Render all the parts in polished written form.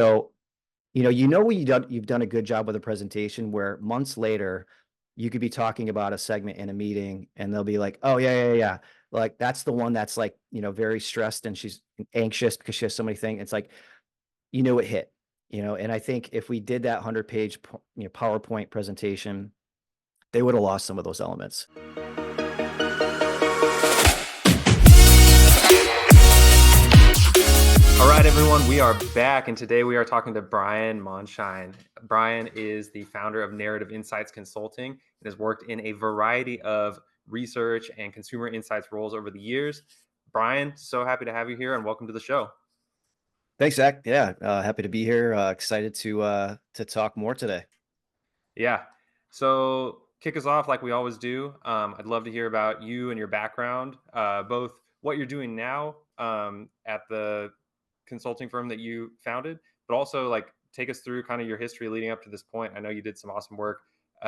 So, when you've done a good job with a presentation where months later you could be talking about a segment in a meeting and they'll be like, "Oh yeah, yeah, yeah." Like that's the one that's like, very stressed and she's anxious because she has so many things. It's like, it hit, and I think if we did that 100-page, PowerPoint presentation, they would have lost some of those elements. All right, everyone, we are back, and today we are talking to Brian Monschein. Brian is the founder of Narrative Insights Consulting and has worked in a variety of research and consumer insights roles over the years. Brian, so happy to have you here, and welcome to the show. Thanks, Zach. Yeah, happy to be here. Excited to talk more today. Yeah. So, kick us off like we always do. I'd love to hear about you and your background, both what you're doing now at the consulting firm that you founded, but also like take us through kind of your history leading up to this point. I know you did some awesome work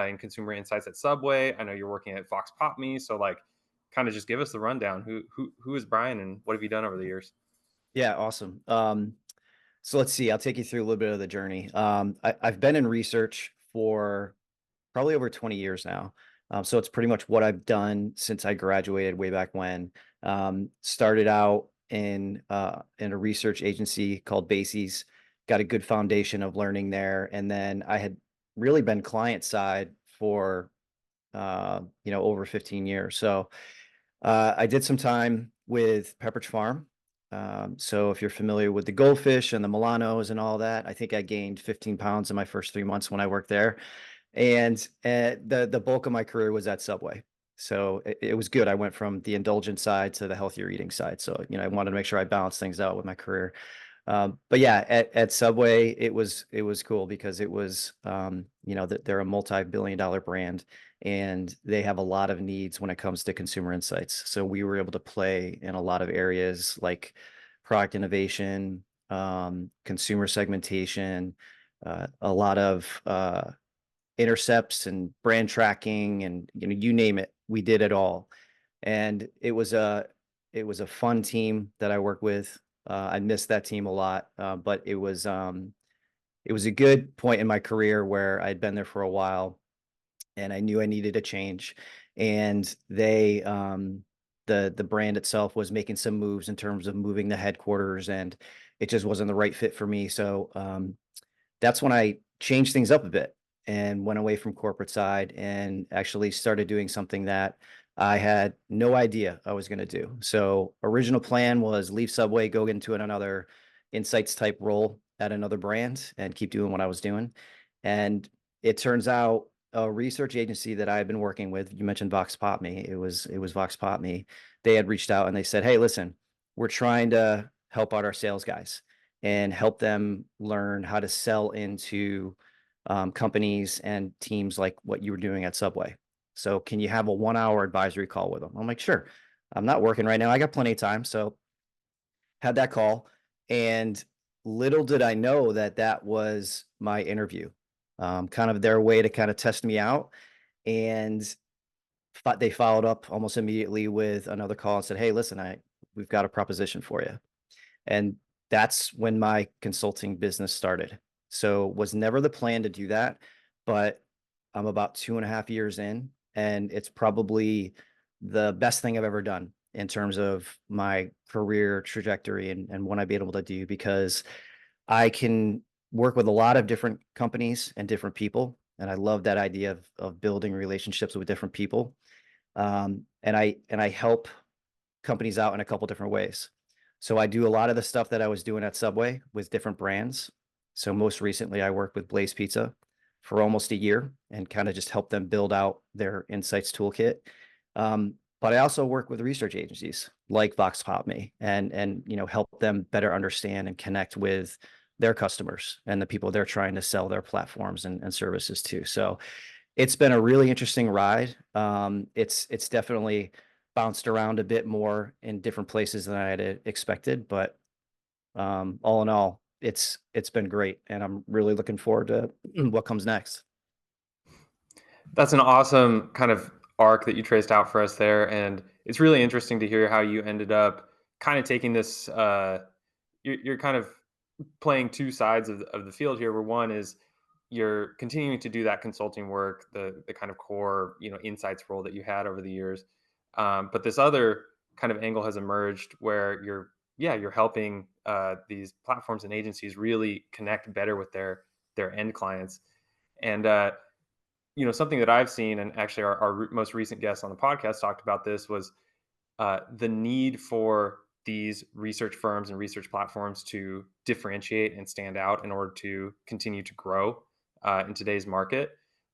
in consumer insights at Subway. I know you're working at Fox Pop Me. So, like, kind of just give us the rundown. Who is Brian, and what have you done over the years? Yeah, awesome. So let's see. I'll take you through a little bit of the journey. I've been in research for probably over 20 years now. So it's pretty much what I've done since I graduated way back when. Started out in a research agency called Bases, got a good foundation of learning there, and then I had really been client side for over 15 years. So I did some time with Pepperidge Farm. So if you're familiar with the goldfish and the Milanos and all that, I think I gained 15 pounds in my first 3 months when I worked there. And the bulk of my career was at Subway. So it was good. I went from the indulgent side to the healthier eating side. So, I wanted to make sure I balanced things out with my career. But yeah, at Subway, it was cool because it was, they're a multi-billion-dollar brand and they have a lot of needs when it comes to consumer insights. So we were able to play in a lot of areas like product innovation, consumer segmentation, a lot of intercepts and brand tracking, and you name it, we did it all. And it was a fun team that I worked with. I missed that team a lot, but it was a good point in my career where I'd been there for a while and I knew I needed a change. And the brand itself was making some moves in terms of moving the headquarters, and it just wasn't the right fit for me. So that's when I changed things up a bit and went away from corporate side and actually started doing something that I had no idea I was going to do. So original plan was leave Subway, go into another insights type role at another brand and keep doing what I was doing. And it turns out a research agency that I had been working with, you mentioned Vox Pop Me. It was Vox Pop Me. They had reached out and they said, "Hey, listen, we're trying to help out our sales guys and help them learn how to sell into companies and teams like what you were doing at Subway. So can you have a 1 hour advisory call with them?" I'm like, "Sure. I'm not working right now. I got plenty of time." So had that call, and little did I know that that was my interview, kind of their way to kind of test me out. And they followed up almost immediately with another call and said, "Hey, listen, we've got a proposition for you." And that's when my consulting business started. So was never the plan to do that, but I'm about 2.5 years in, and it's probably the best thing I've ever done in terms of my career trajectory and what I've been able to do, because I can work with a lot of different companies and different people. And I love that idea of building relationships with different people. And I help companies out in a couple different ways. So I do a lot of the stuff that I was doing at Subway with different brands. So most recently, I worked with Blaze Pizza for almost a year and kind of just helped them build out their insights toolkit. But I also work with research agencies like Vox Pop Me and help them better understand and connect with their customers and the people they're trying to sell their platforms and services to. So it's been a really interesting ride. It's definitely bounced around a bit more in different places than I had expected, but all in all, it's been great, and I'm really looking forward to what comes next. That's an awesome kind of arc that you traced out for us there, and it's really interesting to hear how you ended up kind of taking this. You're kind of playing two sides of the field here, where one is you're continuing to do that consulting work, the kind of core, insights role that you had over the years. But this other kind of angle has emerged where you're helping these platforms and agencies really connect better with their end clients. And something that I've seen, and actually our most recent guest on the podcast talked about this, was the need for these research firms and research platforms to differentiate and stand out in order to continue to grow in today's market.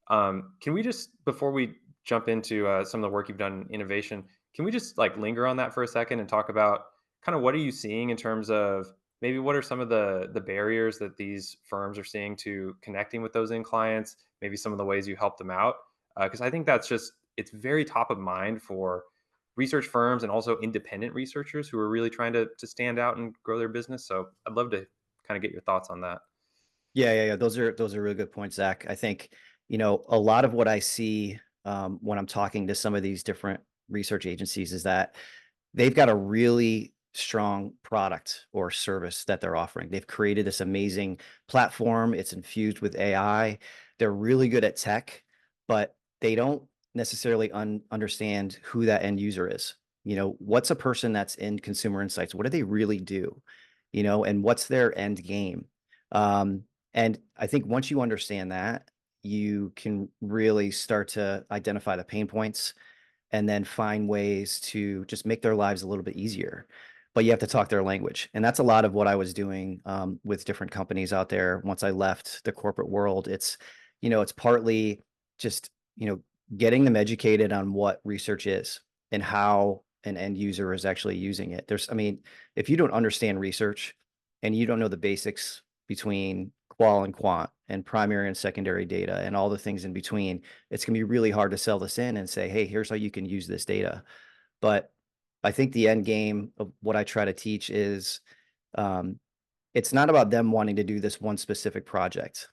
Can we just, before we jump into some of the work you've done in innovation, can we just like linger on that for a second and talk about kind of what are you seeing in terms of maybe what are some of the barriers that these firms are seeing to connecting with those end clients? Maybe some of the ways you help them out, because I think that's just it's very top of mind for research firms and also independent researchers who are really trying to stand out and grow their business. So I'd love to kind of get your thoughts on that. Yeah. Those are really good points, Zach. I think, a lot of what I see when I'm talking to some of these different research agencies is that they've got a really strong product or service that they're offering. They've created this amazing platform. It's infused with AI. They're really good at tech, but they don't necessarily understand who that end user is. What's a person that's in consumer insights? What do they really do? And what's their end game? And I think once you understand that, you can really start to identify the pain points and then find ways to just make their lives a little bit easier. But you have to talk their language. And that's a lot of what I was doing with different companies out there once I left the corporate world. It's partly just, getting them educated on what research is and how an end user is actually using it. I mean, if you don't understand research and you don't know the basics between qual and quant and primary and secondary data and all the things in between, it's going to be really hard to sell this in and say, hey, here's how you can use this data. But I think the end game of what I try to teach is um, it's not about them wanting to do this one specific project.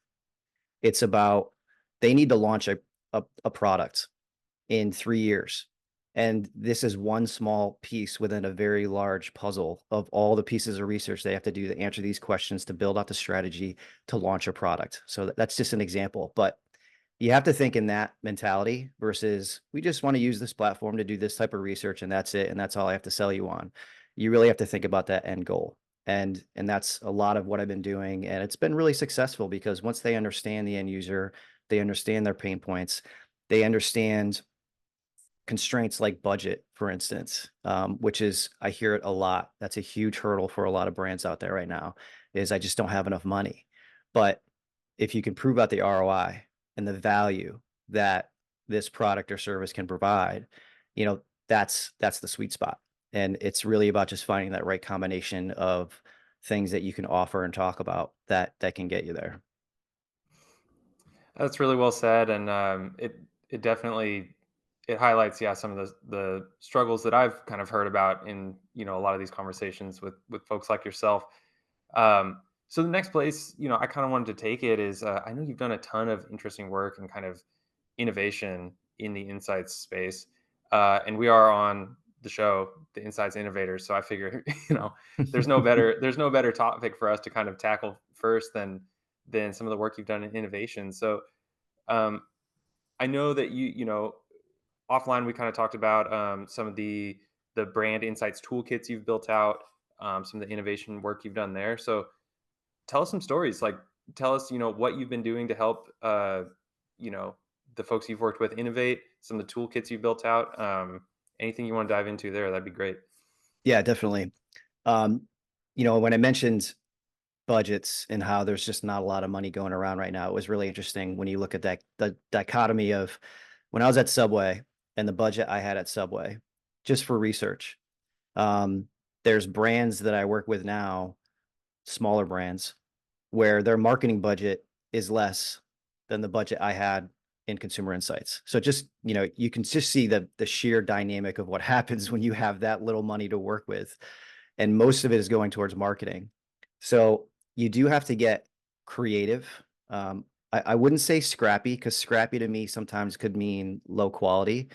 It's about they need to launch a product in 3 years. And this is one small piece within a very large puzzle of all the pieces of research they have to do to answer these questions, to build out the strategy, to launch a product. So that's just an example. But you have to think in that mentality versus we just want to use this platform to do this type of research and that's it. And that's all I have to sell you on. You really have to think about that end goal. And that's a lot of what I've been doing. And it's been really successful because once they understand the end user, they understand their pain points, they understand constraints like budget, for instance, which is, I hear it a lot. That's a huge hurdle for a lot of brands out there right now, is I just don't have enough money. But if you can prove out the ROI and the value that this product or service can provide, that's the sweet spot. And it's really about just finding that right combination of things that you can offer and talk about that can get you there. That's really well said, and it definitely it highlights, yeah, some of the struggles that I've kind of heard about in a lot of these conversations with folks like yourself. So the next place I kind of wanted to take it is I know you've done a ton of interesting work and kind of innovation in the insights space, and we are on the show, the Insights Innovators. So I figure there's no better topic for us to kind of tackle first than some of the work you've done in innovation. So um, I know that offline we kind of talked about some of the brand insights toolkits you've built out, some of the innovation work you've done there. So tell us some stories. Like tell us what you've been doing to help you know the folks you've worked with innovate. Some of the toolkits you've built out. Anything you want to dive into there? That'd be great. Yeah, definitely. When I mentioned budgets and how there's just not a lot of money going around right now. It was really interesting when you look at the dichotomy of when I was at Subway and the budget I had at Subway just for research. Um, there's brands that I work with now, smaller brands, where their marketing budget is less than the budget I had in consumer insights. So just, you can just see the sheer dynamic of what happens when you have that little money to work with. And most of it is going towards marketing. So you do have to get creative. I wouldn't say scrappy because scrappy to me sometimes could mean low quality.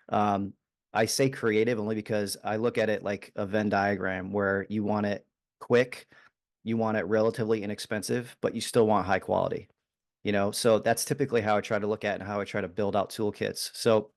Um, I say creative only because I look at it like a Venn diagram where you want it quick you want it relatively inexpensive, but you still want high quality, So that's typically how I try to look at and how I try to build out toolkits. So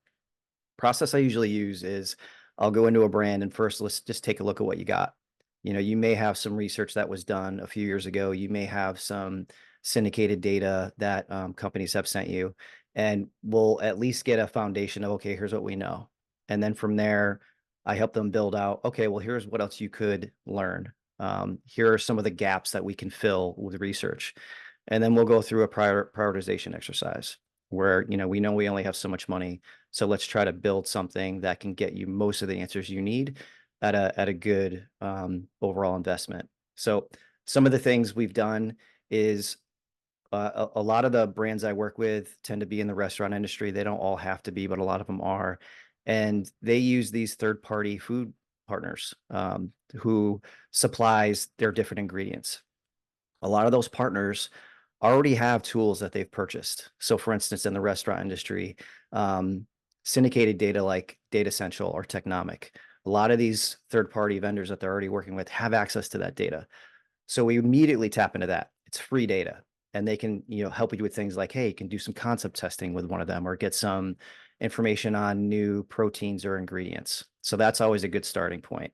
process I usually use is I'll go into a brand and first let's just take a look at what you got. You may have some research that was done a few years ago. You may have some syndicated data that companies have sent you, and we'll at least get a foundation of, okay, here's what we know. And then from there, I help them build out, okay, well, here's what else you could learn. Here are some of the gaps that we can fill with research. And then we'll go through a prioritization exercise where, we know we only have so much money, so let's try to build something that can get you most of the answers you need at a good overall investment. So some of the things we've done is a lot of the brands I work with tend to be in the restaurant industry. They don't all have to be, but a lot of them are, and they use these third-party food partners who supplies their different ingredients. A lot of those partners already have tools that they've purchased. So, for instance, in the restaurant industry, um, syndicated data like Data Central or Technomic, a lot of these third-party vendors that they're already working with have access to that data. So we immediately tap into that. It's free data, and they can, help you with things like, hey, you can do some concept testing with one of them or get some information on new proteins or ingredients. So that's always a good starting point.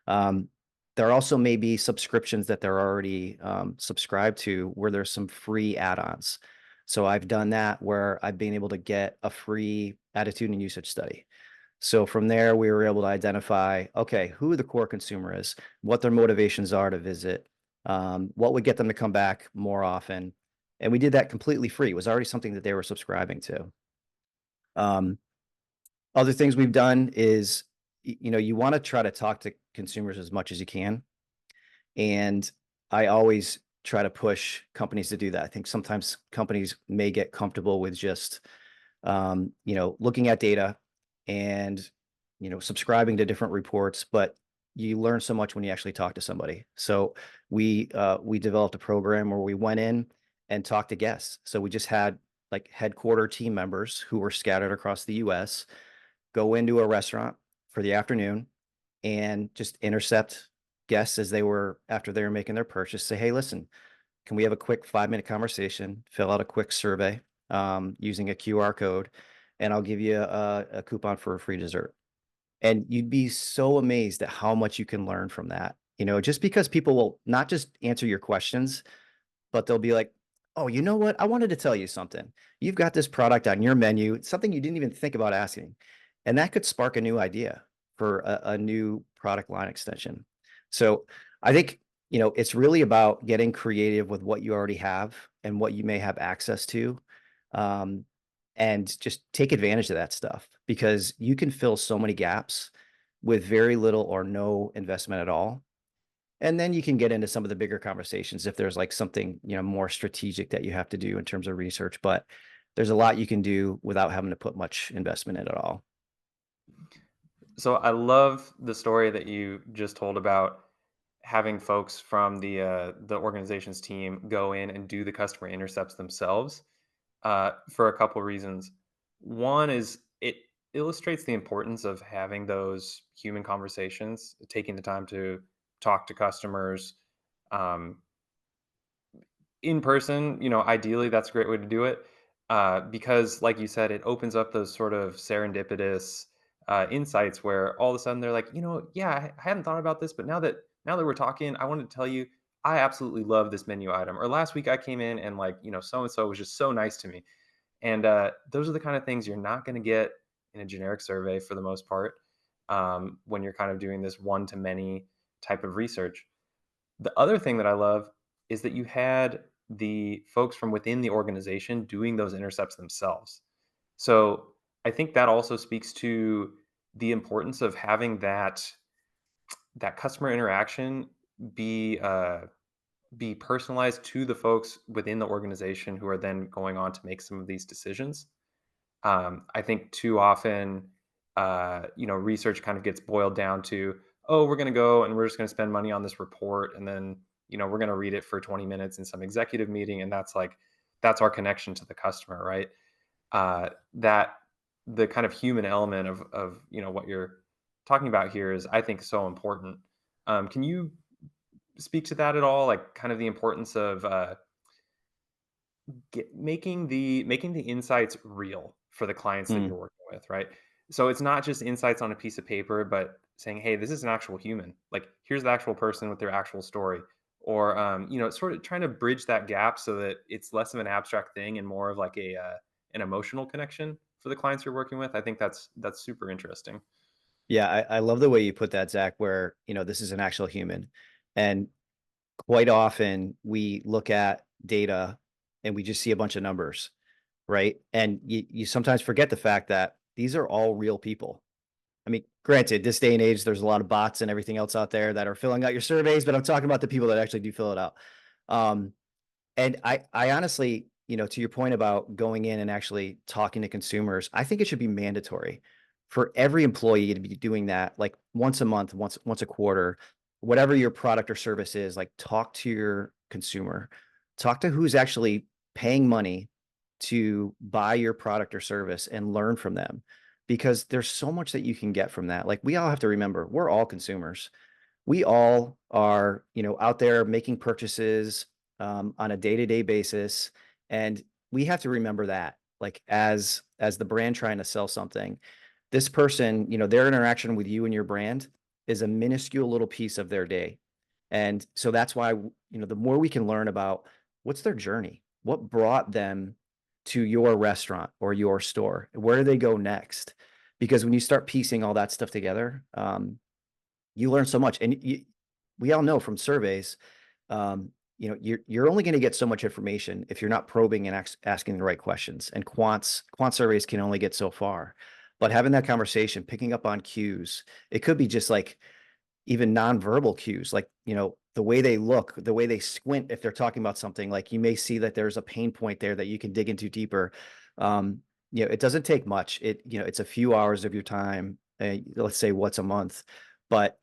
Um, there also may be subscriptions that they're already subscribed to where there's some free add-ons. So I've done that where I've been able to get a free attitude and usage study. So from there, we were able to identify, okay, who the core consumer is, what their motivations are to visit, what would get them to come back more often. And we did that completely free. It was already something that they were subscribing to. Um, Other things we've done is, you want to try to talk to consumers as much as you can. And I always try to push companies to do that. I think sometimes companies may get comfortable with just, looking at data and, subscribing to different reports, but you learn so much when you actually talk to somebody. So we developed a program where we went in and talked to guests. So we just had like headquarter team members who were scattered across the US go into a restaurant for the afternoon and just intercept guests as they were after they were making their purchase. Say, hey, listen, can we have a quick 5-minute conversation? Fill out a quick survey using a QR code, and I'll give you a coupon for a free dessert. And you'd be so amazed at how much you can learn from that. Just because people will not just answer your questions, but they'll be like, "Oh, you know what? I wanted to tell you something. You've got this product on your menu, it's something you didn't even think about asking." And that could spark a new idea for a new product line extension. So I think, it's really about getting creative with what you already have and what you may have access to. Um, and just take advantage of that stuff because you can fill so many gaps with very little or no investment at all. And then you can get into some of the bigger conversations if there's like something, more strategic that you have to do in terms of research. But there's a lot you can do without having to put much investment in at all. So I love the story that you just told about having folks from the organization's team go in and do the customer intercepts themselves for a couple reasons. One is it illustrates the importance of having those human conversations, taking the time to talk to customers um, in person. Ideally, that's a great way to do it because, like you said, it opens up those sort of serendipitous insights where all of a sudden they're like, yeah, I hadn't thought about this, but now that we're talking, I wanted to tell you I absolutely love this menu item. Or last week I came in and like so and so was just so nice to me, and those are the kind of things you're not going to get in a generic survey for the most part when you're kind of doing this one to many type of research. The other thing that I love is that you had the folks from within the organization doing those intercepts themselves. So I think that also speaks to the importance of having that customer interaction be be personalized to the folks within the organization who are then going on to make some of these decisions. I think too often, research kind of gets boiled down to, oh, we're going to go and we're just going to spend money on this report, and then we're going to read it for 20 minutes in some executive meeting, and that's our connection to the customer, right? That the kind of human element of what you're talking about here is, I think, so important. Can you speak to that at all? Like, kind of the importance of making the insights real for the clients that Mm. you're working with, right? So it's not just insights on a piece of paper, but saying, "Hey, this is an actual human. Like, here's the actual person with their actual story." Or, sort of trying to bridge that gap so that it's less of an abstract thing and more of like an emotional connection for the clients you're working with. I think that's super interesting. Yeah, I love the way you put that, Zach, where, this is an actual human. And quite often we look at data and we just see a bunch of numbers, right? And you sometimes forget the fact that these are all real people. I mean, granted, this day and age, there's a lot of bots and everything else out there that are filling out your surveys, but I'm talking about the people that actually do fill it out. Um, and I honestly, to your point about going in and actually talking to consumers, I think it should be mandatory for every employee to be doing that like once a month, once a quarter, whatever your product or service is, like talk to your consumer, talk to who's actually paying money to buy your product or service and learn from them because there's so much that you can get from that. Like we all have to remember, we're all consumers. We all are, out there making purchases on a day-to-day basis, and we have to remember that, like as the brand trying to sell something, this person, their interaction with you and your brand is a minuscule little piece of their day, and so that's why the more we can learn about what's their journey, what brought them to your restaurant or your store, where do they go next? Because when you start piecing all that stuff together, you learn so much, and we all know from surveys, you're only going to get so much information if you're not probing and asking the right questions. And quant surveys can only get so far. But having that conversation, picking up on cues, it could be just like even nonverbal cues, like the way they look, the way they squint if they're talking about something. Like you may see that there's a pain point there that you can dig into deeper. Um, it doesn't take much. It's a few hours of your time. Let's say once a month, but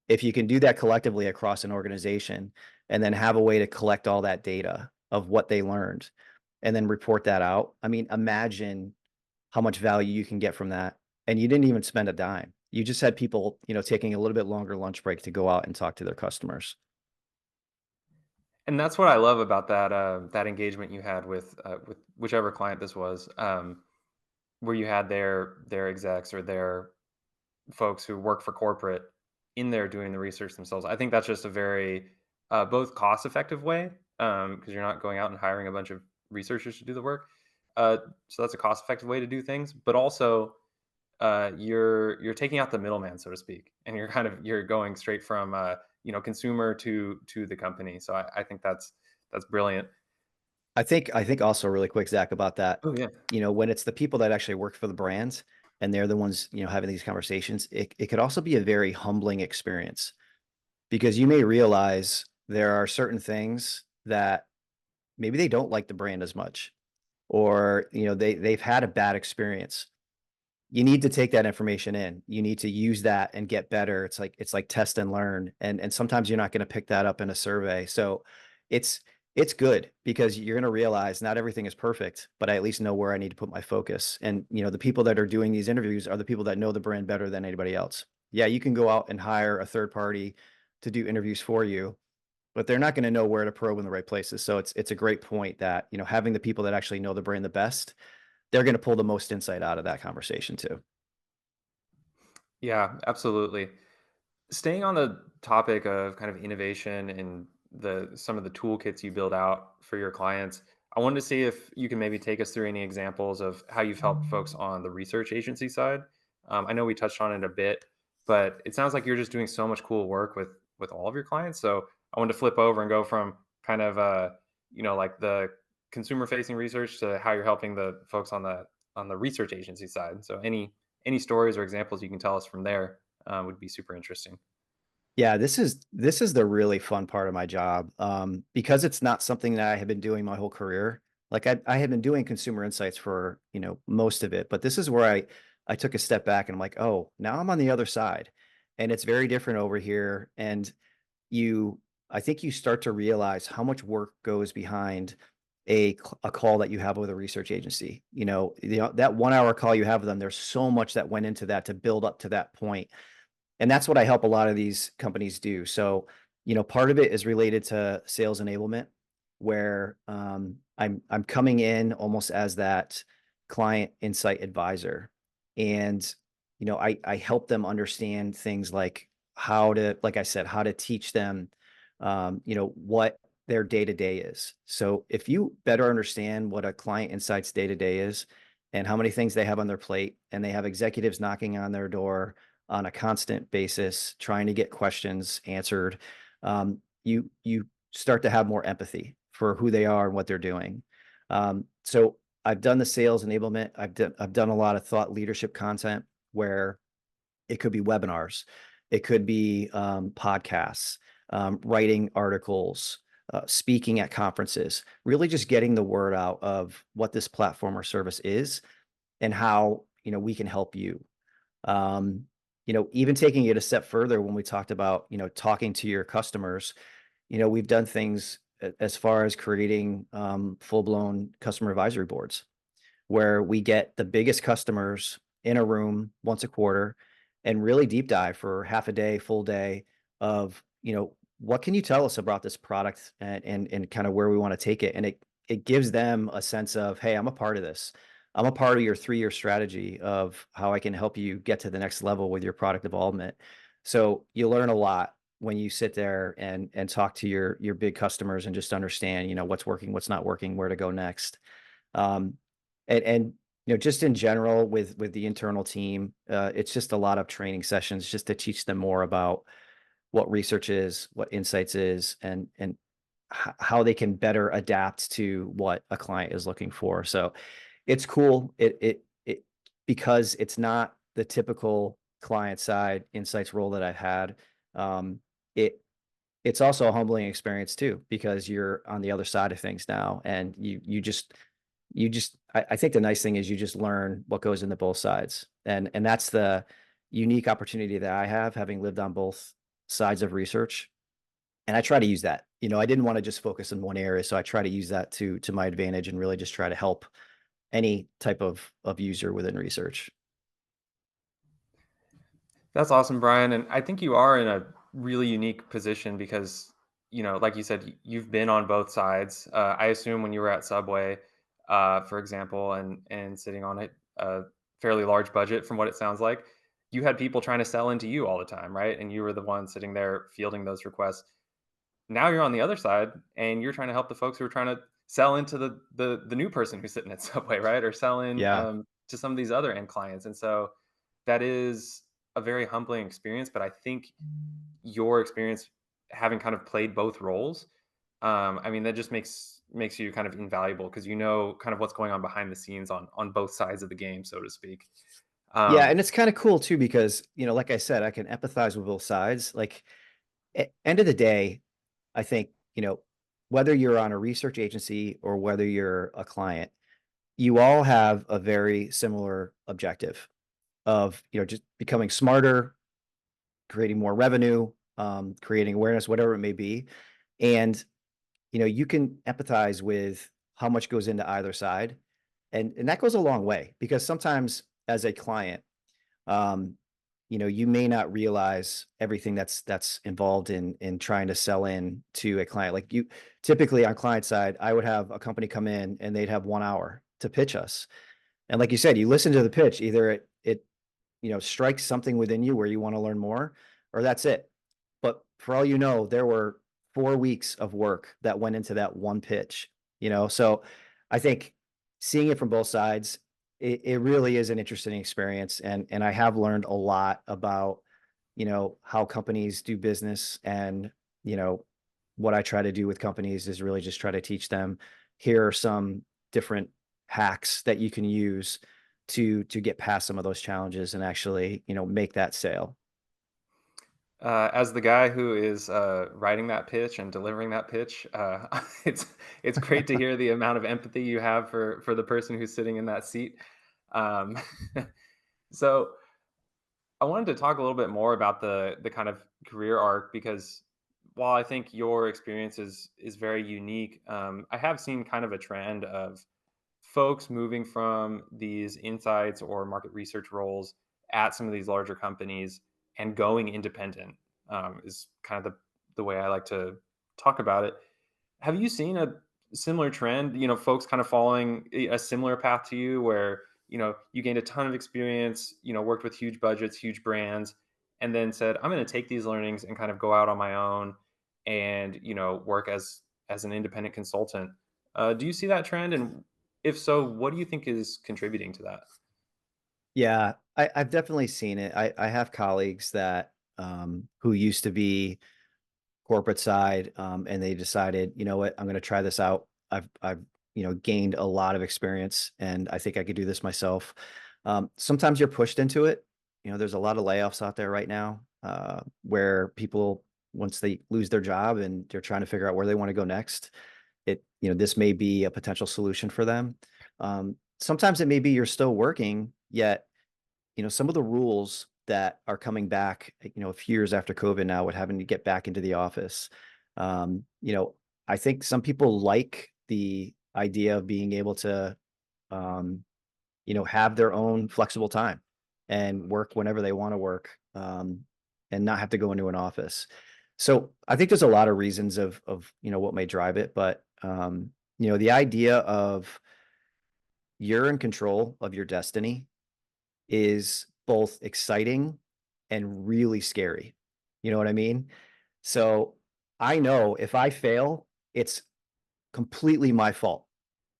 if you can do that collectively across an organization and then have a way to collect all that data of what they learned and then report that out, I mean, imagine how much value you can get from that. And you didn't even spend a dime. You just had people, taking a little bit longer lunch break to go out and talk to their customers. And that's what I love about that engagement you had with whichever client this was, where you had their execs or their folks who work for corporate in there doing the research themselves. I think that's just a very both cost effective way, because you're not going out and hiring a bunch of researchers to do the work. Uh, so that's a cost effective way to do things, but also you're taking out the middleman, so to speak, and you're going straight from consumer to the company. So I think that's brilliant. I think also really quick, Zach, about that, Oh yeah. when it's the people that actually work for the brands and they're the ones, having these conversations, it could also be a very humbling experience because you may realize there are certain things that maybe they don't like the brand as much, or they've had a bad experience. You need to take that information in. You need to use that and get better. It's like test and learn, and sometimes you're not going to pick that up in a survey. So it's it's good because you're going to realize not everything is perfect, but I at least know where I need to put my focus. And the people that are doing these interviews are the people that know the brand better than anybody else. Yeah, you can go out and hire a third party to do interviews for you, but they're not going to know where to probe in the right places. So it's a great point that, having the people that actually know the brand the best, they're going to pull the most insight out of that conversation too. Yeah, absolutely. Staying on the topic of kind of innovation and the some of the toolkits you build out for your clients, I wanted to see if you can maybe take us through any examples of how you've helped folks on the research agency side. I know we touched on it a bit, but it sounds like you're just doing so much cool work with all of your clients. So I wanted to flip over and go from kind of like the consumer facing research to how you're helping the folks on the research agency side. So any stories or examples you can tell us from there would be super interesting. Yeah, this is the really fun part of my job, because it's not something that I have been doing my whole career. Like I had been doing consumer insights for most of it, but this is where I took a step back and I'm like, oh, now I'm on the other side, and it's very different over here. And you, I think you start to realize how much work goes behind a call that you have with a research agency. That 1 hour call you have with them. There's so much that went into that to build up to that point, and that's what I help a lot of these companies do. So Part of it is related to sales enablement, where I'm coming in almost as that client insight advisor, and I help them understand things like how to, like I said, how to teach them, what their day to day is. So if you better understand what a client insights day to day is, and how many things they have on their plate, and they have executives knocking on their door on a constant basis, trying to get questions answered, you start to have more empathy for who they are and what they're doing. So I've done the sales enablement. I've done a lot of thought leadership content where it could be webinars, it could be podcasts, writing articles, speaking at conferences, really just getting the word out of what this platform or service is and how we can help you. Even taking it a step further, when we talked about talking to your customers, we've done things as far as creating full-blown customer advisory boards where we get the biggest customers in a room once a quarter and really deep dive for half a day, full day of, what can you tell us about this product, and kind of where we want to take it. And it gives them a sense of, hey, I'm a part of this. I'm a part of your 3-year strategy of how I can help you get to the next level with your product development. So you learn a lot when you sit there and talk to your big customers and just understand, what's working, what's not working, where to go next. Um, and just in general with the internal team, it's just a lot of training sessions just to teach them more about what research is, what insights is, and how they can better adapt to what a client is looking for. So it's cool. It because it's not the typical client side insights role that I've had. Um, it it's also a humbling experience too, because you're on the other side of things now, and I think the nice thing is you just learn what goes into both sides, and that's the unique opportunity that I have, having lived on both sides of research, and I try to use that. I didn't want to just focus in one area, so I try to use that to my advantage and really just try to help any type of user within research. That's awesome, Brian. And I think you are in a really unique position because, like you said, you've been on both sides. I assume when you were at Subway, for example, and sitting on a fairly large budget, from what it sounds like, you had people trying to sell into you all the time, right? And you were the one sitting there fielding those requests. Now you're on the other side, and you're trying to help the folks who are trying to sell into the new person who's sitting at Subway, right? Or sell in Yeah. to some of these other end clients. And so that is a very humbling experience. But I think your experience having kind of played both roles, I mean, that just makes you kind of invaluable because you know kind of what's going on behind the scenes on both sides of the game, so to speak. Yeah, Um, and it's kinda cool too because, like I said, I can empathize with both sides. Like, end of the day, I think, whether you're on a research agency or whether you're a client, you all have a very similar objective of, just becoming smarter, creating more revenue, creating awareness, whatever it may be. And, you can empathize with how much goes into either side. And that goes a long way because sometimes as a client, um, you may not realize everything that's involved in trying to sell in to a client. Like, you typically on client side, I would have a company come in and they'd have 1 hour to pitch us. And like you said, you listen to the pitch, either it strikes something within you where you want to learn more, or that's it. But for all you know, there were 4 weeks of work that went into that one pitch, So I think seeing it from both sides, it really is an interesting experience. And I have learned a lot about, how companies do business. And, you know, what I try to do with companies is really just try to teach them, here are some different hacks that you can use to get past some of those challenges and actually, make that sale. as the guy who is writing that pitch and delivering that pitch, it's great to hear the amount of empathy you have for the person who's sitting in that seat. Um, so I wanted to talk a little bit more about the kind of career arc because while I think your experience is very unique, I have seen kind of a trend of folks moving from these insights or market research roles at some of these larger companies and going independent is kind of the way I like to talk about it. Have you seen a similar trend, folks kind of following a similar path to you where, you gained a ton of experience, worked with huge budgets, huge brands, and then said, I'm going to take these learnings and kind of go out on my own and, work as an independent consultant. Do you see that trend? And if so, what do you think is contributing to that? Yeah, I've definitely seen it. I have colleagues that who used to be corporate side, and they decided, you know what, I'm going to try this out. I've gained a lot of experience, and I think I could do this myself. Sometimes you're pushed into it. There's a lot of layoffs out there right now, where people, once they lose their job and they're trying to figure out where they want to go next, this may be a potential solution for them. Sometimes it may be you're still working, yet some of the rules that are coming back, a few years after COVID now, with having to get back into the office. Um, you know, I think some people like the idea of being able to, um, have their own flexible time and work whenever they want to work, and not have to go into an office. So I think there's a lot of reasons of what may drive it, but the idea of you're in control of your destiny is both exciting and really scary. You know what I mean? So I know if I fail, it's completely my fault,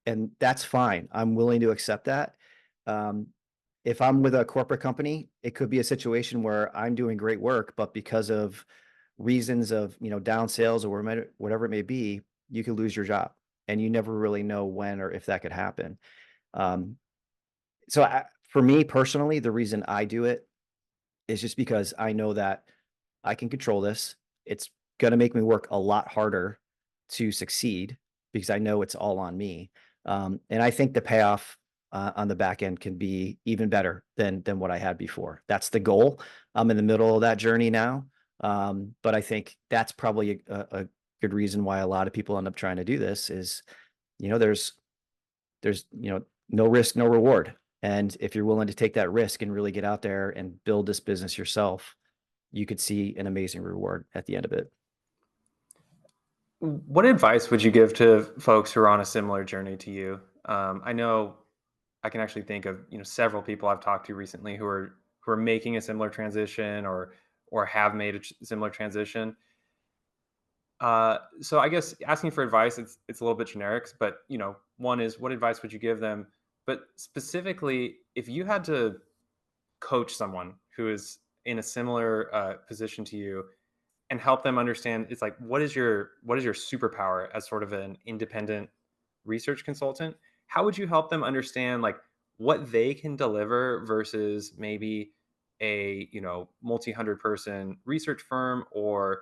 and that's fine. I'm willing to accept that. Um, if I'm with a corporate company, it could be a situation where I'm doing great work, but because of reasons of, down sales or whatever it may be, you could lose your job, and you never really know when or if that could happen. Um, for me personally, the reason I do it is just because I know that I can control this. It's going to make me work a lot harder to succeed because I know it's all on me. And I think the payoff on the back end can be even better than what I had before. That's the goal. I'm in the middle of that journey now, but I think that's probably a good reason why a lot of people end up trying to do this. Is there's no risk, no reward. And if you're willing to take that risk and really get out there and build this business yourself, you could see an amazing reward at the end of it. What advice would you give to folks who are on a similar journey to you? I know I can actually think of several people I've talked to recently who are making a similar transition or have made a similar transition. So I guess asking for advice, it's a little bit generic, but one is, what advice would you give them? But specifically, if you had to coach someone who is in a similar position to you and help them understand, it's like, what is your superpower as sort of an independent research consultant? How would you help them understand like what they can deliver versus maybe a multi-hundred person research firm, or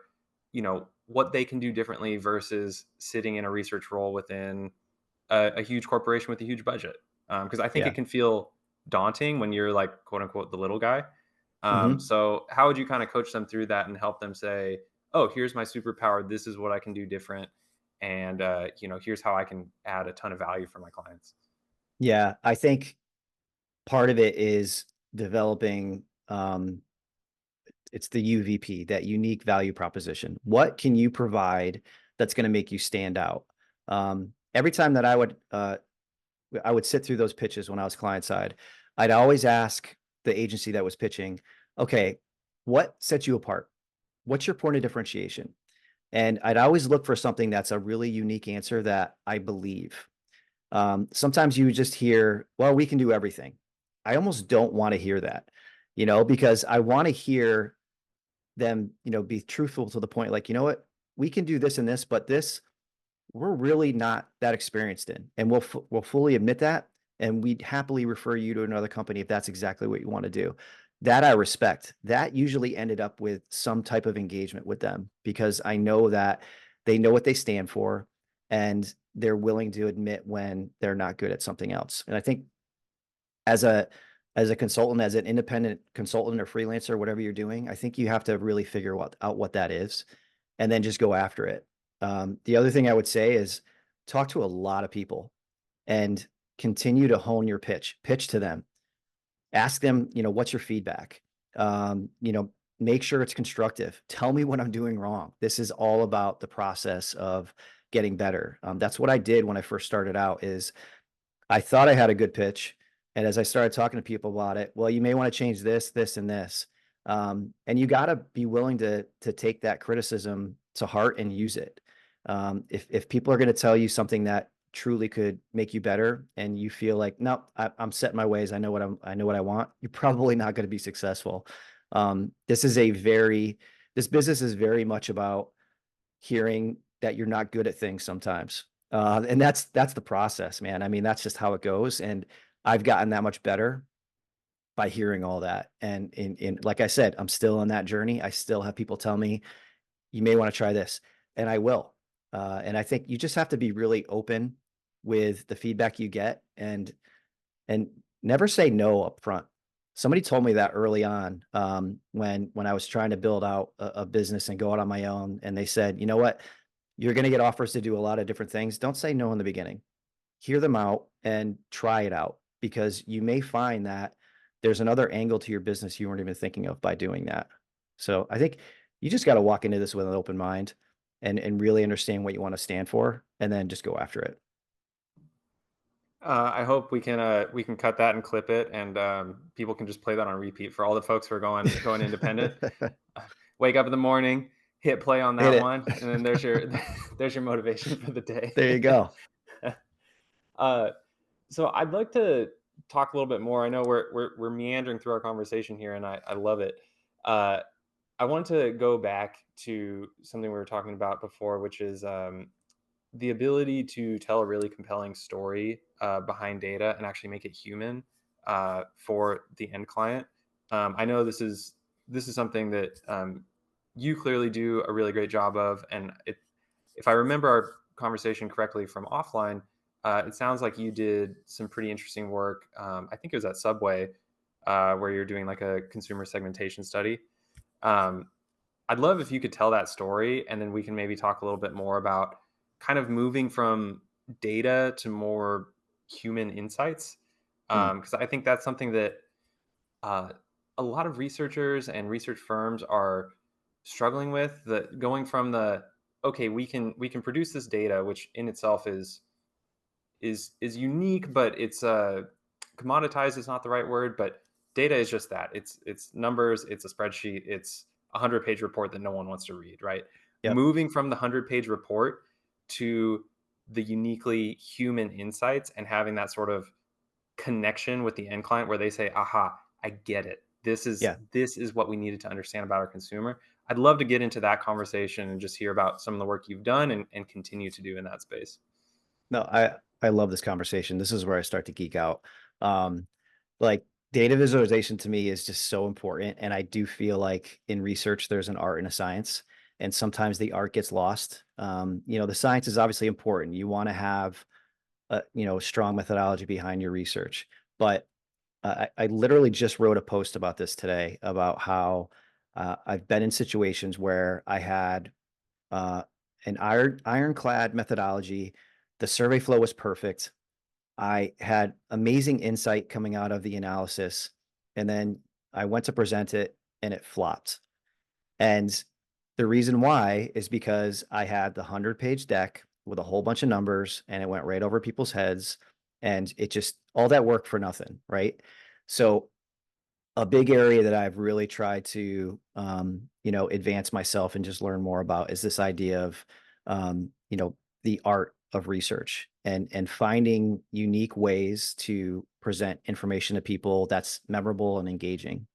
what they can do differently versus sitting in a research role within a huge corporation with a huge budget? Because I think Yeah. it can feel daunting when you're like, quote unquote, the little guy. Hmm. So how would you kind of coach them through that and help them say, oh, here's my superpower, this is what I can do different, and here's how I can add a ton of value for my clients? Yeah. I think part of it is developing, it's the UVP, that unique value proposition. What can you provide that's going to make you stand out? Every time that I would sit through those pitches when I was client side, I'd always ask the agency that was pitching, okay, what sets you apart? What's your point of differentiation? And I'd always look for something that's a really unique answer that I believe. Sometimes you just hear, well, we can do everything. I almost don't want to hear that, because I want to hear them, be truthful to the point, like, you know what, we can do this and this, but this we're really not that experienced in, and we'll fully admit that, and we'd happily refer you to another company if that's exactly what you want to do. That I respect. That usually ended up with some type of engagement with them because I know that they know what they stand for, and they're willing to admit when they're not good at something else. And I think as a as a consultant, as an independent consultant or freelancer, whatever you're doing, I think you have to really figure out what that is, and then just go after it. The other thing I would say is talk to a lot of people and continue to hone your pitch to them. Ask them, what's your feedback? Um, you know, make sure it's constructive. Tell me what I'm doing wrong. This is all about the process of getting better. That's what I did when I first started out is I thought I had a good pitch. And as I started talking to people about it, well, you may want to change this, this, and this. And you got to be willing to take that criticism to heart and use it. If people are going to tell you something that truly could make you better, and you feel like, no, I'm set in my ways. I know what I want. You're probably not going to be successful. This is a very, this business is very much about hearing that you're not good at things sometimes. And that's the process, man. I mean, that's just how it goes. And I've gotten that much better by hearing all that. And in like I said, I'm still on that journey. I still have people tell me, you may want to try this, and I will. And I think you just have to be really open with the feedback you get, and never say no up front. Somebody told me that early on, when I was trying to build out a business and go out on my own, and they said, you know what, you're going to get offers to do a lot of different things. Don't say no in the beginning. Hear them out and try it out, because you may find that there's another angle to your business you weren't even thinking of by doing that. So I think you just got to walk into this with an open mind and really understand what you want to stand for, and then just go after it. I hope we can cut that and clip it, and people can just play that on repeat for all the folks who are going independent. Wake up in the morning, hit play on Hit that it. one, and then there's your there's your motivation for the day. There you go. uh, so I'd like to talk a little bit more. I know we're meandering through our conversation here, and I love it. Uh, I want to go back to something we were talking about before, which is the ability to tell a really compelling story behind data and actually make it human for the end client. I know this is something that you clearly do a really great job of, and if I remember our conversation correctly from offline, it sounds like you did some pretty interesting work. I think it was at Subway, where you're doing like a consumer segmentation study. Um, I'd love if you could tell that story, and then we can maybe talk a little bit more about kind of moving from data to more human insights. Hmm. Because I think that's something that uh, a lot of researchers and research firms are struggling with. The going from the okay, we can produce this data, which in itself is unique, but it's commoditized is not the right word, but data is just that. It's numbers, it's a spreadsheet, it's a 100-page report that no one wants to read, right? Yep. Moving from the 100-page report to the uniquely human insights and having that sort of connection with the end client where they say, aha, I get it. Yeah. This is what we needed to understand about our consumer. I'd love to get into that conversation and just hear about some of the work you've done and continue to do in that space. No, I love this conversation. This is where I start to geek out. Um, like, data visualization to me is just so important, and I do feel like in research there's an art and a science, and sometimes the art gets lost. The science is obviously important. You want to have a strong methodology behind your research, but I literally just wrote a post about this today about how I've been in situations where I had uh, an ironclad methodology. The survey flow was perfect. I had amazing insight coming out of the analysis, and then I went to present it and it flopped. And the reason why is because I had the 100-page deck with a whole bunch of numbers, and it went right over people's heads, and it just all that work for nothing, right? So a big area that I've really tried to, advance myself and just learn more about is this idea of, the art of research and finding unique ways to present information to people that's memorable and engaging.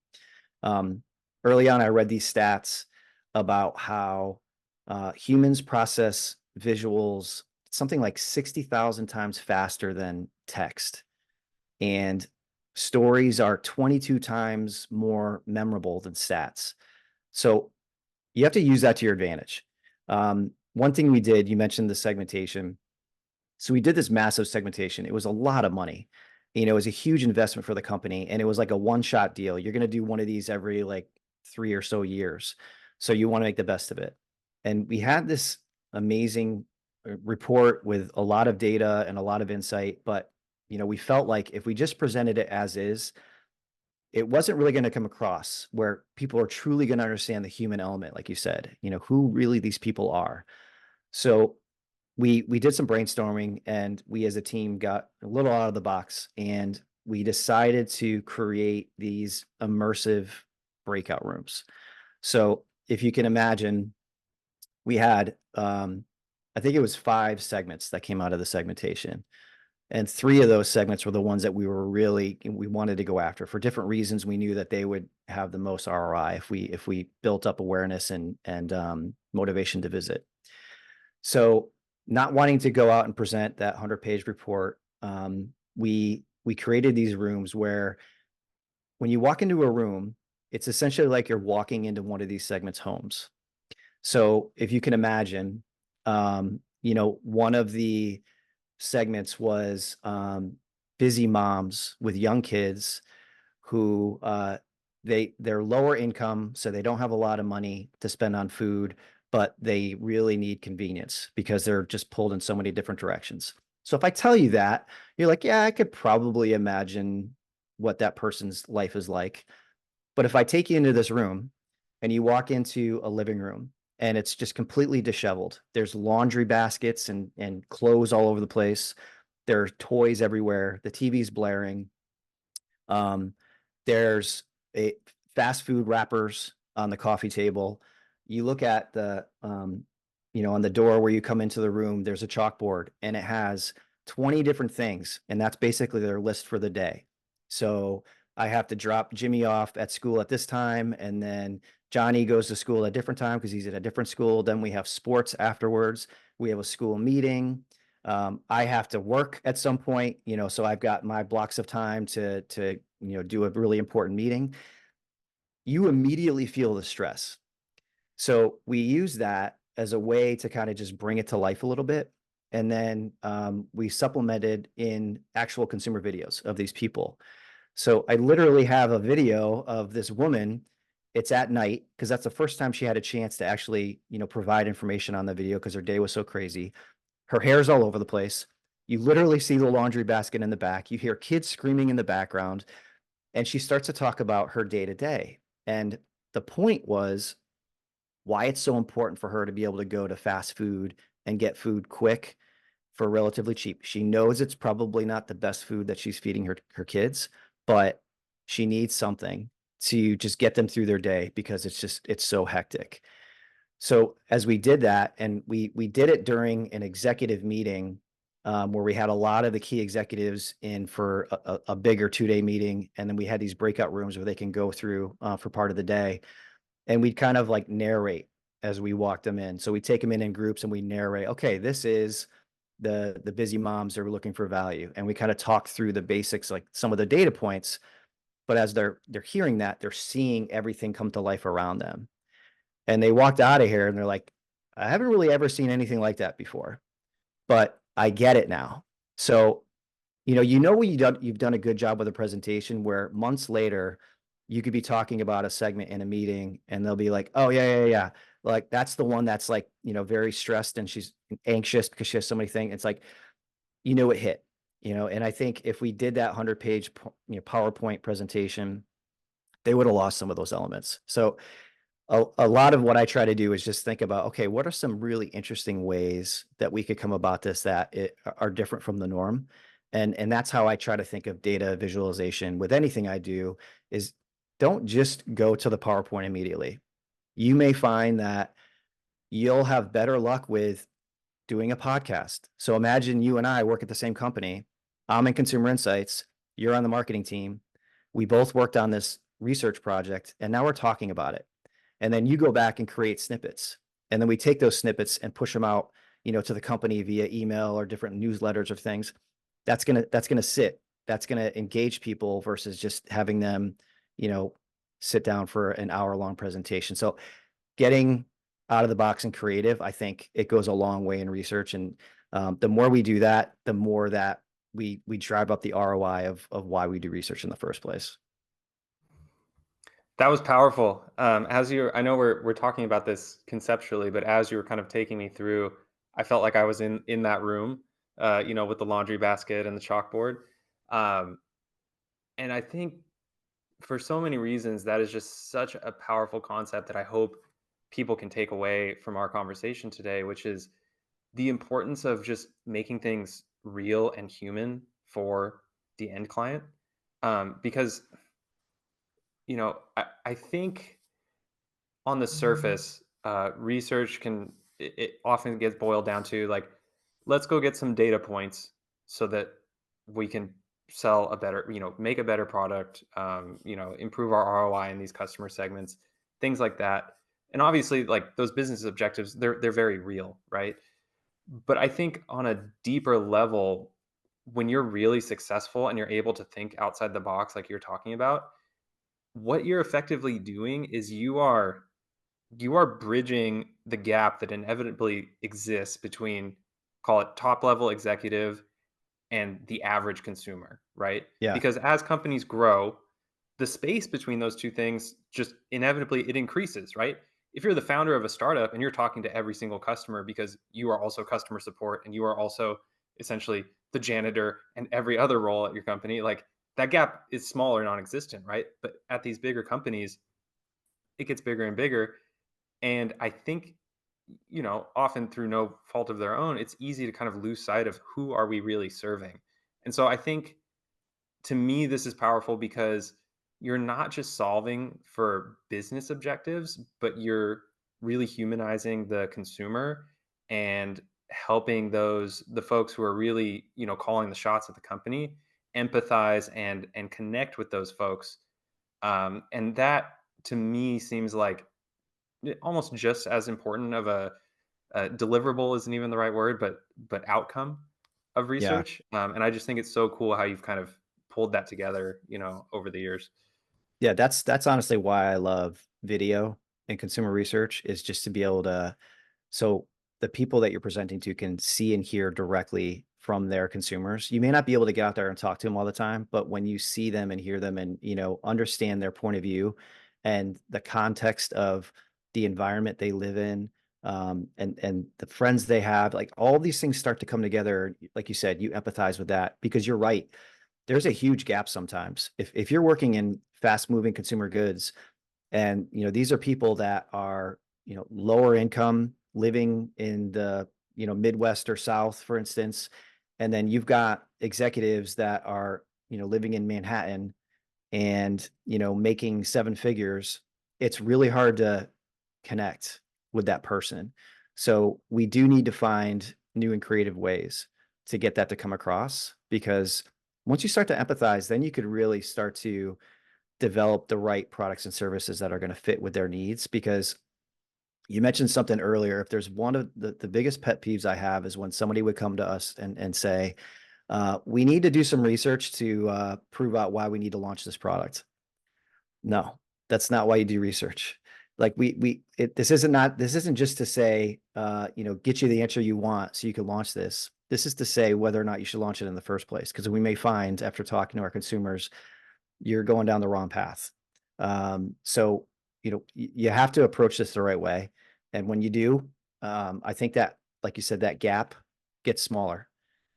Um, Early on, I read these stats about how humans process visuals something like 60,000 times faster than text, and stories are 22 times more memorable than stats. So you have to use that to your advantage. One thing we did, you mentioned the segmentation. So we did this massive segmentation. It was a lot of money. It was a huge investment for the company, and it was like a one-shot deal. You're going to do one of these every like 3 or so years. So you want to make the best of it. And we had this amazing report with a lot of data and a lot of insight, but we felt like if we just presented it as is, it wasn't really going to come across where people are truly going to understand the human element, like you said, who really these people are. So we did some brainstorming, and we as a team got a little out of the box, and we decided to create these immersive breakout rooms. So if you can imagine, we had I think it was 5 segments that came out of the segmentation. And 3 of those segments were the ones that we wanted to go after for different reasons. We knew that they would have the most ROI if we built up awareness and motivation to visit. So, not wanting to go out and present that 100-page report, we created these rooms where when you walk into a room, it's essentially like you're walking into one of these segments' homes. So, if you can imagine, one of the segments was busy moms with young kids who they're lower income, so they don't have a lot of money to spend on food, but they really need convenience because they're just pulled in so many different directions. So if I tell you that, you're like, yeah, I could probably imagine what that person's life is like. But if I take you into this room and you walk into a living room and it's just completely disheveled, there's laundry baskets and clothes all over the place. There are toys everywhere. The TV's blaring. Um, there's a fast food wrappers on the coffee table. You look at on the door where you come into the room, there's a chalkboard and it has 20 different things. And that's basically their list for the day. So I have to drop Jimmy off at school at this time. And then Johnny goes to school at a different time because he's at a different school. Then we have sports afterwards. We have a school meeting. I have to work at some point, so I've got my blocks of time to do a really important meeting. You immediately feel the stress. So we use that as a way to kind of just bring it to life a little bit. And then we supplemented in actual consumer videos of these people. So I literally have a video of this woman. It's at night because that's the first time she had a chance to actually, provide information on the video because her day was so crazy. Her hair's all over the place. You literally see the laundry basket in the back. You hear kids screaming in the background, and she starts to talk about her day to day. And the point was why it's so important for her to be able to go to fast food and get food quick for relatively cheap. She knows it's probably not the best food that she's feeding her kids, but she needs something to just get them through their day because it's so hectic. So as we did that, and we did it during an executive meeting where we had a lot of the key executives in for a bigger 2-day meeting, and then we had these breakout rooms where they can go through for part of the day, and we'd kind of like narrate as we walked them in. So we take them in groups and we narrate. Okay, this is the busy moms that are looking for value, and we kind of talk through the basics, like some of the data points. But as they're hearing that, they're seeing everything come to life around them. And they walked out of here and they're like, I haven't really ever seen anything like that before, but I get it now. So, when you've done a good job with a presentation where months later, you could be talking about a segment in a meeting and they'll be like, oh, yeah, yeah, yeah. Like that's the one that's like, very stressed and she's anxious because she has so many things. It's like, it hit, and I think if we did that 100-page, PowerPoint presentation, they would have lost some of those elements. So a lot of what I try to do is just think about, okay, what are some really interesting ways that we could come about this that are different from the norm? And that's how I try to think of data visualization with anything I do is don't just go to the PowerPoint immediately. You may find that you'll have better luck with doing a podcast. So imagine you and I work at the same company. I'm in consumer insights. You're on the marketing team. We both worked on this research project and now we're talking about it. And then you go back and create snippets. And then we take those snippets and push them out, to the company via email or different newsletters or things. That's gonna sit. That's gonna engage people versus just having them, you know, sit down for an hour-long presentation. So getting out of the box and creative, I think it goes a long way in research. And the more we do that, the more that we drive up the ROI of why we do research in the first place. That was powerful. As you, I know we're talking about this conceptually, but as you were kind of taking me through, I felt like I was in that room, with the laundry basket and the chalkboard. Um, and I think for so many reasons, that is just such a powerful concept that I hope people can take away from our conversation today, which is the importance of just making things real and human for the end client. Because, I think on the surface, research it often gets boiled down to like, let's go get some data points so that we can sell a better, make a better product, improve our ROI in these customer segments, things like that. And obviously, like those business objectives, they're very real, right? But I think on a deeper level, when you're really successful and you're able to think outside the box, like you're talking about, what you're effectively doing is you are bridging the gap that inevitably exists between, call it, top level executive and the average consumer, right? Yeah. Because as companies grow, the space between those two things just inevitably it increases, right? If you're the founder of a startup and you're talking to every single customer because you are also customer support and you are also essentially the janitor and every other role at your company, like that gap is small or non-existent, right? But at these bigger companies, it gets bigger and bigger. And I think, often through no fault of their own, it's easy to kind of lose sight of who are we really serving. And so I think to me, this is powerful because you're not just solving for business objectives, but you're really humanizing the consumer and helping the folks who are really, calling the shots at the company empathize and connect with those folks. And that to me seems like almost just as important of a deliverable isn't even the right word, but outcome of Yeah. research. And I just think it's so cool how you've kind of pulled that together, over the years. Yeah, that's honestly why I love video and consumer research is just to be able to so the people that you're presenting to can see and hear directly from their consumers. You may not be able to get out there and talk to them all the time, but when you see them and hear them and, understand their point of view and the context of the environment they live in, and the friends they have, like all these things start to come together. Like you said, you empathize with that because you're right. There's a huge gap sometimes. If you're working in fast moving consumer goods, and these are people that are lower income, living in the Midwest or South, for instance, and then you've got executives that are living in Manhattan and making seven figures. It's really hard to connect with that person. So we do need to find new and creative ways to get that to come across, because once you start to empathize, then you could really start to develop the right products and services that are going to fit with their needs. Because you mentioned something earlier. If there's one of the biggest pet peeves I have is when somebody would come to us and say, we need to do some research to prove out why we need to launch this product. No, that's not why you do research. Like this isn't just to say, get you the answer you want so you can launch this. This is to say whether or not you should launch it in the first place. Because we may find after talking to our consumers, you're going down the wrong path. So, you have to approach this the right way. And when you do, I think that, like you said, that gap gets smaller.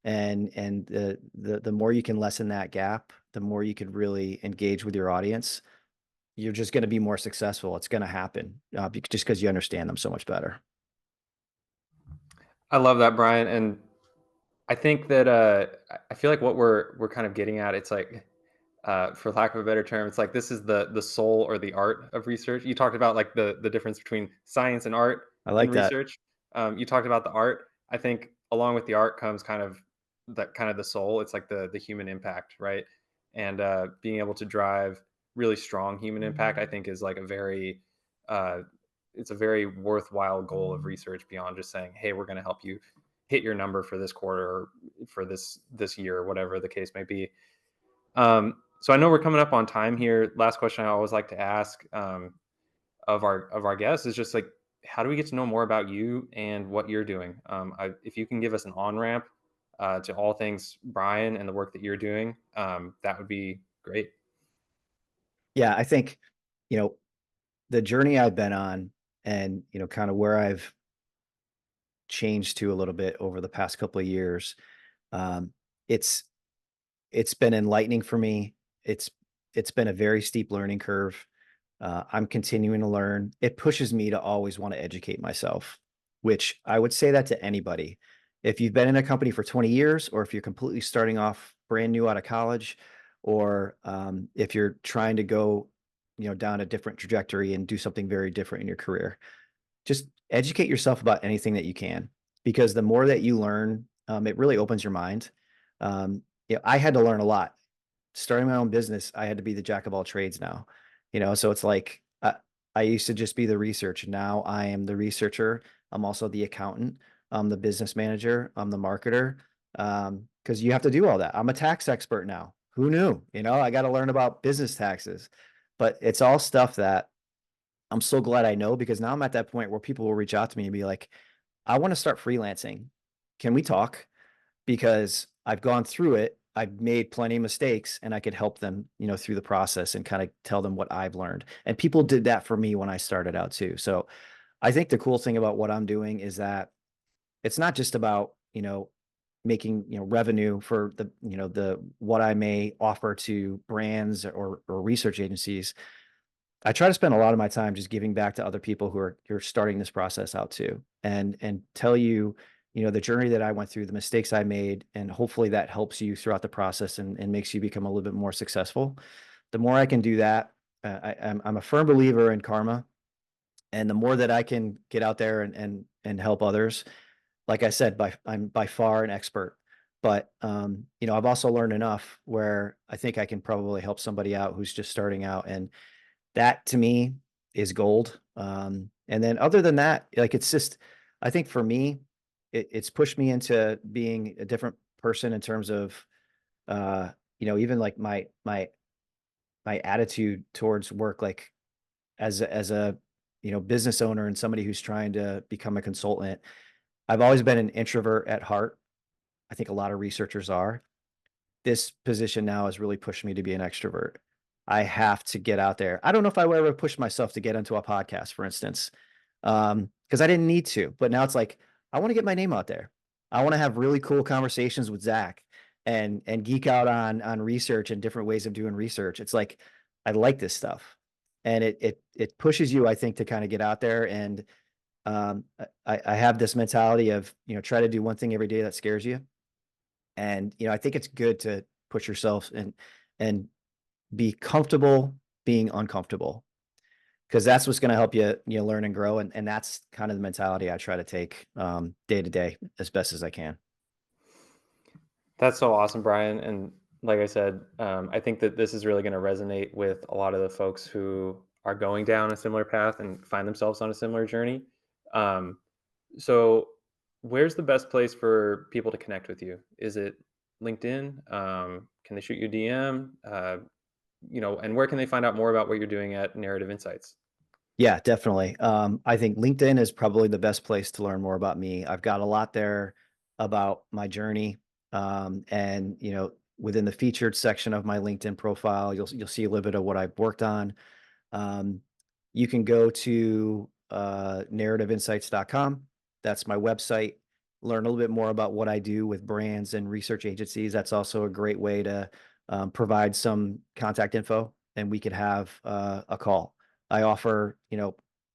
And the more you can lessen that gap, the more you could really engage with your audience. You're just going to be more successful. It's going to happen just because you understand them so much better. I love that, Brian. And I think that I feel like what we're kind of getting at, it's like, for lack of a better term, it's like this is the soul or the art of research. You talked about like the difference between science and art I in like that. research. You talked about the art. I think along with the art comes kind of the soul. It's like the human impact, right? And being able to drive really strong human impact, I think, is like uh, it's a very worthwhile goal of research beyond just saying, "Hey, we're going to help you hit your number for this quarter or for this year, or whatever the case may be." So I know we're coming up on time here. Last question I always like to ask, of our guests is just like, how do we get to know more about you and what you're doing? If you can give us an on ramp to all things Brian and the work that you're doing, that would be great. Yeah, I think, you know, the journey I've been on and, kind of where I've changed to a little bit over the past couple of years, um, it's it's been enlightening for me. It's it's been a very steep learning curve. I'm continuing to learn. It pushes me to always want to educate myself, which I would say that to anybody. If you've been in a company for 20 years, or if you're completely starting off brand new out of college, or if you're trying to go, down a different trajectory and do something very different in your career, just educate yourself about anything that you can, because the more that you learn, it really opens your mind. I had to learn a lot. Starting my own business, I had to be the jack of all trades now. So it's like I used to just be the research. Now I am the researcher. I'm also the accountant. I'm the business manager. I'm the marketer. Because you have to do all that. I'm a tax expert now. Who knew? I got to learn about business taxes, but it's all stuff that I'm so glad I know, because now I'm at that point where people will reach out to me and be like, I want to start freelancing. Can we talk? Because I've gone through it. I've made plenty of mistakes, and I could help them, through the process and kind of tell them what I've learned. And people did that for me when I started out too. So I think the cool thing about what I'm doing is that it's not just about, making, revenue for the what I may offer to brands or research agencies. I try to spend a lot of my time just giving back to other people who are starting this process out too, and tell you, the journey that I went through, the mistakes I made, and hopefully that helps you throughout the process and makes you become a little bit more successful. The more I can do that, I'm a firm believer in karma, and the more that I can get out there and help others, like I said, I'm by far an expert. But I've also learned enough where I think I can probably help somebody out who's just starting out, and that to me is gold. And then other than that, like it's just, I think for me, it's pushed me into being a different person in terms of, uh, even like my attitude towards work, like as a business owner and somebody who's trying to become a consultant. I've always been an introvert at heart. I think a lot of researchers are. This position now has really pushed me to be an extrovert. I have to get out there. I don't know if I would ever push myself to get into a podcast, for instance, because I didn't need to. But now it's like I want to get my name out there. I want to have really cool conversations with Zach and geek out on research and different ways of doing research. It's like I like this stuff, and it pushes you, I think, to kind of get out there. And I have this mentality of try to do one thing every day that scares you, and I think it's good to push yourself and be comfortable being uncomfortable, because that's what's going to help you learn and grow, and that's kind of the mentality I try to take day to day as best as I can. That's so awesome, Brian. And like I said, I think that this is really going to resonate with a lot of the folks who are going down a similar path and find themselves on a similar journey. Um, so, where's the best place for people to connect with you? Is it LinkedIn? Can they shoot you a DM? And where can they find out more about what you're doing at Narrative Insights? Yeah, definitely. I think LinkedIn is probably the best place to learn more about me. I've got a lot there about my journey. And within the featured section of my LinkedIn profile, you'll see a little bit of what I've worked on. Um, you can go to narrativeinsights.com. That's my website. Learn a little bit more about what I do with brands and research agencies. That's also a great way to provide some contact info, and we could have a call. I offer,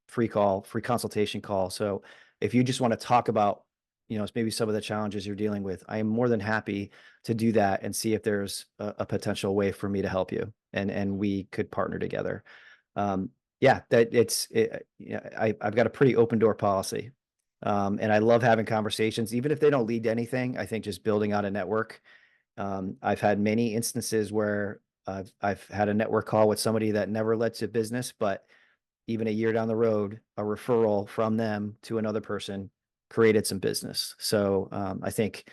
free consultation call. So if you just want to talk about, maybe some of the challenges you're dealing with, I am more than happy to do that and see if there's a potential way for me to help you, and we could partner together. Yeah, I've got a pretty open door policy. And I love having conversations, even if they don't lead to anything. I think just building out a network. I've had many instances where I've had a network call with somebody that never led to business, but even a year down the road, a referral from them to another person created some business. So I think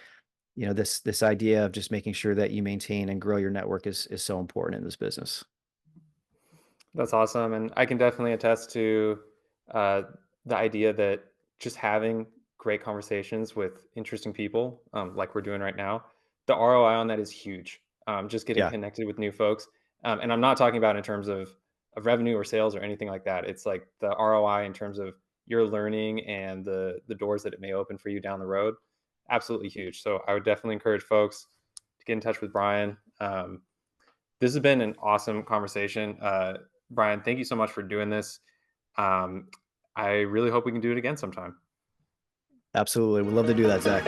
this idea of just making sure that you maintain and grow your network is so important in this business. That's awesome, and I can definitely attest to uh, the idea that just having great conversations with interesting people, like we're doing right now, the ROI on that is huge. Just getting Yeah. connected with new folks, and I'm not talking about in terms of revenue or sales or anything like that. It's like the ROI in terms of your learning and the doors that it may open for you down the road. Absolutely huge. So I would definitely encourage folks to get in touch with Brian. This has been an awesome conversation. Brian, thank you so much for doing this. Um, I really hope we can do it again sometime. Absolutely. Would love to do that, Zach.